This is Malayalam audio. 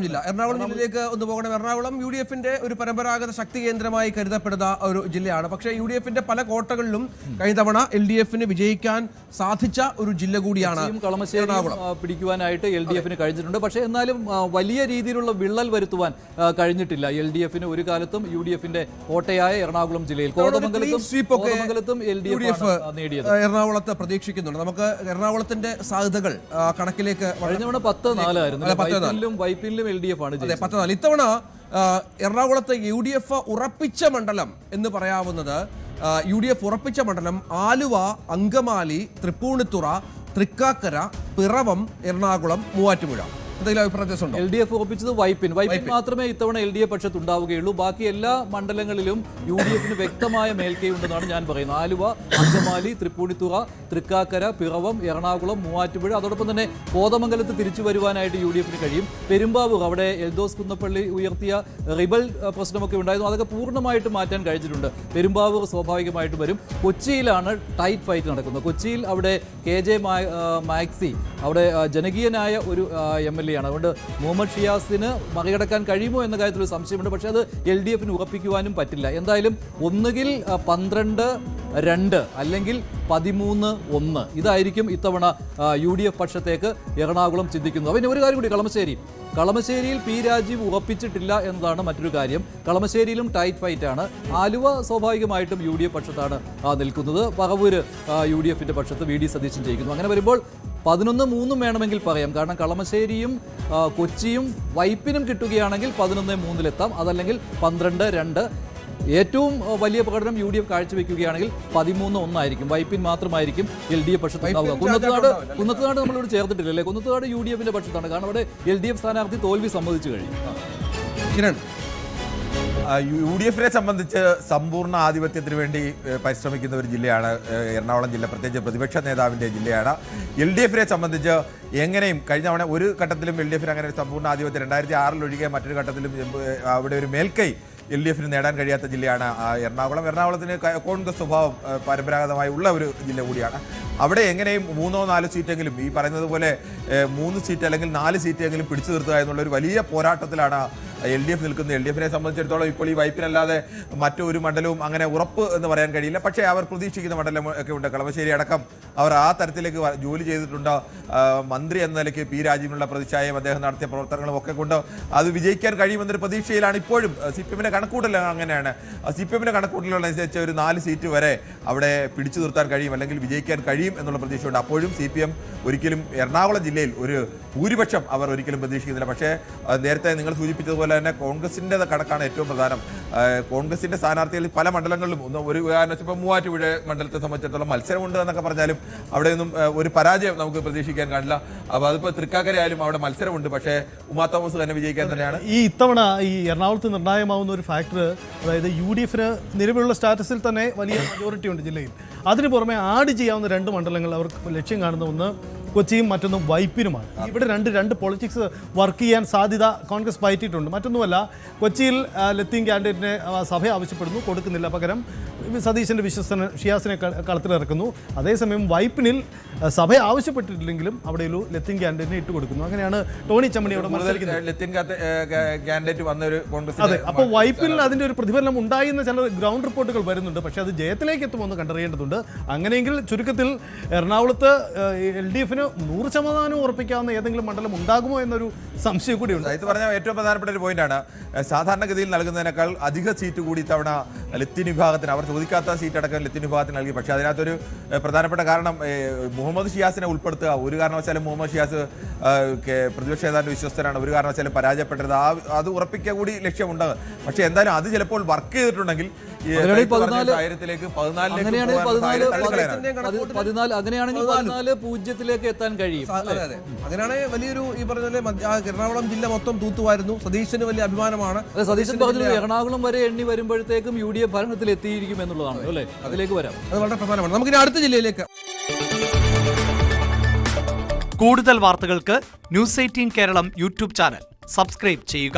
ജില്ല എറണാകുളം ജില്ലയിലേക്ക് ഒന്ന് പോകണം. എറണാകുളം യു.ഡി.എഫിന്റെ ഒരു പരമ്പരാഗത ശക്തി കേന്ദ്രമായി കരുതപ്പെടുന്ന ഒരു ജില്ലയാണ്. പക്ഷേ യു.ഡി.എഫിന്റെ പല കോട്ടകളിലും കഴിഞ്ഞ തവണ എൽ.ഡി.എഫിന് വിജയിക്കാൻ സാധിച്ച ഒരു ജില്ല കൂടിയാണ് എറണാകുളം. പിടിക്കുവാനായിട്ട് എൽ.ഡി.എഫിന് കഴിഞ്ഞിട്ടുണ്ട്. പക്ഷേ എന്നാലും വലിയ രീതിയിലുള്ള വിള്ളൽ വരുത്തുവാൻ കഴിഞ്ഞിട്ടില്ല എൽ.ഡി.എഫിന്. ഒരു കാലത്തും യു.ഡി.എഫിന്റെ കോട്ടയായ എറണാകുളം ജില്ലയിൽ കോതമംഗലത്തും എൽ.ഡി.എഫ് നേടിയത് എറണാകുളത്ത് പ്രതീക്ഷിക്കുന്നുണ്ട്. നമുക്ക് എറണാകുളത്തിന്റെ സാധ്യതകൾ കണക്കിലേക്ക് കഴിഞ്ഞ തവണ 10-4 ആയിരുന്നു. വൈപ്പിലും LDF ആണ്. ഇത്തവണ എറണാകുളത്ത് യു.ഡി.എഫ് ഉറപ്പിച്ച മണ്ഡലം എന്ന് പറയാവുന്നത് യു.ഡി.എഫ് ഉറപ്പിച്ച മണ്ഡലം ആലുവ, അങ്കമാലി, തൃപ്പൂണിത്തുറ, തൃക്കാക്കര, പിറവം, എറണാകുളം, മൂവാറ്റുപുഴ. LDF ഉറപ്പിച്ചത് വൈപ്പിൻ മാത്രമേ ഇത്തവണ LDF പക്ഷത്ത് ഉണ്ടാവുകയുള്ളൂ. ബാക്കി എല്ലാ മണ്ഡലങ്ങളിലും യു.ഡി.എഫിന് വ്യക്തമായ മേൽക്കൈ ഉണ്ടെന്നാണ് ഞാൻ പറയുന്നത്. ആലുവ, അങ്കമാലി, തൃപ്പൂണിത്തുറ, തൃക്കാക്കര, പിറവം, എറണാകുളം, മൂവാറ്റുപുഴ, അതോടൊപ്പം തന്നെ കോതമംഗലത്ത് തിരിച്ചു വരുവാനായിട്ട് യു.ഡി.എഫിന് കഴിയും. പെരുമ്പാവൂർ, അവിടെ എൽദോസ് കുന്നപ്പള്ളി ഉയർത്തിയ റിബൽ പ്രശ്നമൊക്കെ ഉണ്ടായിരുന്നു. അതൊക്കെ പൂർണ്ണമായിട്ട് മാറ്റാൻ കഴിഞ്ഞിട്ടുണ്ട്. പെരുമ്പാവൂർ സ്വാഭാവികമായിട്ട് വരും. കൊച്ചിയിലാണ് ടൈറ്റ് ഫൈറ്റ് നടക്കുന്നത്. കൊച്ചിയിൽ അവിടെ KJ മാക്സി അവിടെ ജനകീയനായ ഒരു MLA ആണ്. അതുകൊണ്ട് മുഹമ്മദ് ഷിയാസിന് മറികടക്കാൻ കഴിയുമോ എന്ന കാര്യത്തിൽ ഒരു സംശയമുണ്ട്. പക്ഷേ അത് LDFിന് ഉറപ്പിക്കുവാനും പറ്റില്ല. എന്തായാലും ഒന്നുകിൽ 12-2 അല്ലെങ്കിൽ 13-1 ഇതായിരിക്കും ഇത്തവണ UDF പക്ഷത്തേക്ക് എറണാകുളം ചിന്തിക്കുന്നത്. പിന്നെ ഒരു കാര്യം കൂടി, കളമശ്ശേരിയിൽ P. രാജീവ് ഉറപ്പിച്ചിട്ടില്ല എന്നതാണ് മറ്റൊരു കാര്യം. കളമശ്ശേരിയിലും ടൈറ്റ് ഫൈറ്റ് ആണ്. ആലുവ സ്വാഭാവികമായിട്ടും UDF പക്ഷത്താണ് നിൽക്കുന്നത്. പറവൂര് UDFിന്റെ പക്ഷത്ത് VD സതീശൻ ജയിക്കുന്നു. അങ്ങനെ വരുമ്പോൾ 11-3 വേണമെങ്കിൽ പറയാം. കാരണം കളമശ്ശേരിയും കൊച്ചിയും വൈപ്പിനും കിട്ടുകയാണെങ്കിൽ 11-3 അതല്ലെങ്കിൽ 12-2. ഏറ്റവും വലിയ പ്രകടനം UDF കാഴ്ചവെക്കുകയാണെങ്കിൽ 13-1 ആയിരിക്കും. വൈപ്പിൻ മാത്രമായിരിക്കും LDF പക്ഷത്തുണ്ടാവുക. കുന്നത്തുനാട് നമ്മളിവിടെ ചേർത്തിട്ടില്ല അല്ലേ? കുന്നത്തുനാട് UDFിന്റെ പക്ഷത്താണ്. കാരണം അവിടെ LDF സ്ഥാനാർത്ഥി തോൽവി സമ്മതിച്ചു കഴിഞ്ഞു. UDFിനെ സംബന്ധിച്ച് സമ്പൂർണ്ണ ആധിപത്യത്തിന് വേണ്ടി പരിശ്രമിക്കുന്ന ഒരു ജില്ലയാണ് എറണാകുളം ജില്ല, പ്രത്യേകിച്ച് പ്രതിപക്ഷ നേതാവിൻ്റെ ജില്ലയാണ്. LDFിനെ സംബന്ധിച്ച് എങ്ങനെയും കഴിഞ്ഞ തവണ ഒരു ഘട്ടത്തിലും LDFിന് അങ്ങനെ ഒരു സമ്പൂർണ്ണ ആധിപത്യം 2006 ഒഴികെ മറ്റൊരു ഘട്ടത്തിലും അവിടെ ഒരു മേൽക്കൈ LDFിന് നേടാൻ കഴിയാത്ത ജില്ലയാണ് എറണാകുളം. എറണാകുളത്തിന് കോൺഗ്രസ് സ്വഭാവം പരമ്പരാഗതമായി ഉള്ള ഒരു ജില്ല കൂടിയാണ്. അവിടെ എങ്ങനെയും 3-4 സീറ്റെങ്കിലും, ഈ പറയുന്നത് പോലെ 3 സീറ്റ് അല്ലെങ്കിൽ 4 സീറ്റെങ്കിലും പിടിച്ചു നിർത്തുക എന്നുള്ള ഒരു വലിയ പോരാട്ടത്തിലാണ് LDF നിൽക്കുന്നത്. LDFിനെ സംബന്ധിച്ചിടത്തോളം ഇപ്പോൾ ഈ വൈപ്പിനല്ലാതെ മറ്റൊരു മണ്ഡലവും അങ്ങനെ ഉറപ്പ് എന്ന് പറയാൻ കഴിയില്ല. പക്ഷേ അവർ പ്രതീക്ഷിക്കുന്ന മണ്ഡലം ഒക്കെ ഉണ്ട്. കളമശ്ശേരി അടക്കം അവർ ആ തരത്തിലേക്ക് ജോലി ചെയ്തിട്ടുണ്ട്. മന്ത്രി എന്ന നിലയ്ക്ക് P. രാജീവിനുള്ള പ്രതിച്ഛായയും അദ്ദേഹം നടത്തിയ പ്രവർത്തനങ്ങളും ഒക്കെ കൊണ്ട് അത് വിജയിക്കാൻ കഴിയുമെന്നൊരു പ്രതീക്ഷയിലാണ് ഇപ്പോഴും. CPMന്റെ കണക്കൂട്ടൽ അങ്ങനെയാണ്. CPMന്റെ കണക്കൂട്ടലുകളനുസരിച്ച് ഒരു 4 സീറ്റ് വരെ അവിടെ പിടിച്ചു നിർത്താൻ കഴിയും, അല്ലെങ്കിൽ വിജയിക്കാൻ കഴിയും എന്നുള്ള പ്രതീക്ഷയുണ്ട്. അപ്പോഴും CPM ഒരിക്കലും എറണാകുളം ജില്ലയിൽ ഒരു ഭൂരിപക്ഷം അവർ ഒരിക്കലും പ്രതീക്ഷിക്കുന്നില്ല. പക്ഷേ നേരത്തെ നിങ്ങൾ സൂചിപ്പിച്ചതുപോലെ തന്നെ കോൺഗ്രസിൻ്റെ കണക്കാണ് ഏറ്റവും പ്രധാനം. കോൺഗ്രസിൻ്റെ സ്ഥാനാർത്ഥികളിൽ പല മണ്ഡലങ്ങളിലും ഒരു കാരണം വെച്ചപ്പോൾ മൂവാറ്റുപുഴ മണ്ഡലത്തെ സംബന്ധിച്ചിടത്തോളം മത്സരമുണ്ട് എന്നൊക്കെ പറഞ്ഞാലും അവിടെയൊന്നും ഒരു പരാജയം നമുക്ക് പ്രതീക്ഷിക്കാൻ കാണില്ല. അപ്പോൾ അതിപ്പോൾ തൃക്കാക്കരയായാലും അവിടെ മത്സരമുണ്ട്. പക്ഷേ ഉമാ തോമസ് തന്നെ വിജയിക്കാൻ തന്നെയാണ്. ഈ ഇത്തവണ ഈ എറണാകുളത്ത് നിർണായകമാവുന്ന ഒരു ഫാക്ടർ, അതായത് UDFിന് നിലവിലുള്ള സ്റ്റാറ്റസിൽ തന്നെ വലിയ മജോറിറ്റി ഉണ്ട് ജില്ലയിൽ. അതിന് പുറമെ ആഡ് ചെയ്യാവുന്ന 2 മണ്ഡലങ്ങൾ അവർക്ക് ലക്ഷ്യം കാണുന്ന ഒന്ന് കൊച്ചിയും മറ്റൊന്നും വൈപ്പിനുമാണ്. ഇവിടെ രണ്ട് പൊളിറ്റിക്സ് വർക്ക് ചെയ്യാൻ സാധ്യത കോൺഗ്രസ് പയറ്റിയിട്ടുണ്ട്. മറ്റൊന്നുമല്ല, കൊച്ചിയിൽ ലത്തീൻ ക്യാൻഡിഡേറ്റിനെ സഭ ആവശ്യപ്പെടുന്നു, കൊടുക്കുന്നില്ല. പകരം സതീശൻ്റെ വിശ്വസ്തൻ ഷിയാസിനെ കളത്തിലിറക്കുന്നു. അതേസമയം വൈപ്പിനിൽ സഭ ആവശ്യപ്പെട്ടിട്ടില്ലെങ്കിലും അവിടെ ഒരു ലത്തീൻ ക്യാൻഡിഡേറ്റിനെ ഇട്ട് കൊടുക്കുന്നു. അങ്ങനെയാണ് ടോണി ചമ്മണി അവിടെ മത്സരിക്കുന്നത്. അതെ, അപ്പോൾ വൈപ്പിനിൽ അതിൻ്റെ ഒരു പ്രതിഫലനം ഉണ്ടായി എന്ന് ചില ഗ്രൗണ്ട് റിപ്പോർട്ടുകൾ വരുന്നുണ്ട്. പക്ഷേ അത് ജയത്തിലേക്ക് എത്തുമെന്ന് കണ്ടറിയേണ്ടതുണ്ട്. അങ്ങനെയെങ്കിൽ ചുരുക്കത്തിൽ എറണാകുളത്ത് LDFിന് 100% ഉറപ്പിക്കാവുന്ന ഏതെങ്കിലും മണ്ഡലം ഉണ്ടാകുമോ എന്നൊരു സംശയം കൂടിയുണ്ട്. ഇത് പറഞ്ഞാൽ ഏറ്റവും പ്രധാനപ്പെട്ട ഒരു പോയിന്റാണ്. സാധാരണഗതിയിൽ നൽകുന്നതിനേക്കാൾ അധിക സീറ്റ് കൂടി ഇത്തവണ ലത്തീൻ വിഭാഗത്തിന്, അവർ ചോദിക്കാത്ത സീറ്റ് അടക്കം ലത്തീൻ വിഭാഗത്തിന് നൽകി. പക്ഷേ അതിനകത്തൊരു പ്രധാനപ്പെട്ട കാരണം മുഹമ്മദ് ഷിയാസിനെ ഉൾപ്പെടുത്തുക. ഒരു കാരണവശാലും മുഹമ്മദ് ഷിയാസ് പ്രതിപക്ഷ നേതാവിൻ്റെ വിശ്വസ്തനാണ്. ഒരു കാരണവശാലും പരാജയപ്പെട്ടത് അത് ഉറപ്പിക്കുക കൂടി ലക്ഷ്യമുണ്ട്. പക്ഷേ എന്തായാലും അത് ചിലപ്പോൾ വർക്ക് ചെയ്തിട്ടുണ്ടെങ്കിൽ അങ്ങനെയാണെങ്കിൽ 14-0 എത്താൻ കഴിയും. അങ്ങനെയാണെങ്കിൽ വലിയൊരു ഈ പറഞ്ഞ എറണാകുളം ജില്ല മൊത്തം തൂത്തുവായിരുന്നു. സതീശന് വലിയ അഭിമാനമാണ്. സതീശൻ പറഞ്ഞു എറണാകുളം വരെ എണ്ണി വരുമ്പോഴത്തേക്കും UDF ഭരണത്തിൽ എത്തിയിരിക്കും എന്നുള്ളതാണ് അല്ലേ? അതിലേക്ക് വരാം. അത് വളരെ പ്രധാനമാണ്. നമുക്കിനി അടുത്ത ജില്ലയിലേക്ക്. കൂടുതൽ വാർത്തകൾക്ക് News 18 Keralam YouTube channel subscribe ചെയ്യുക.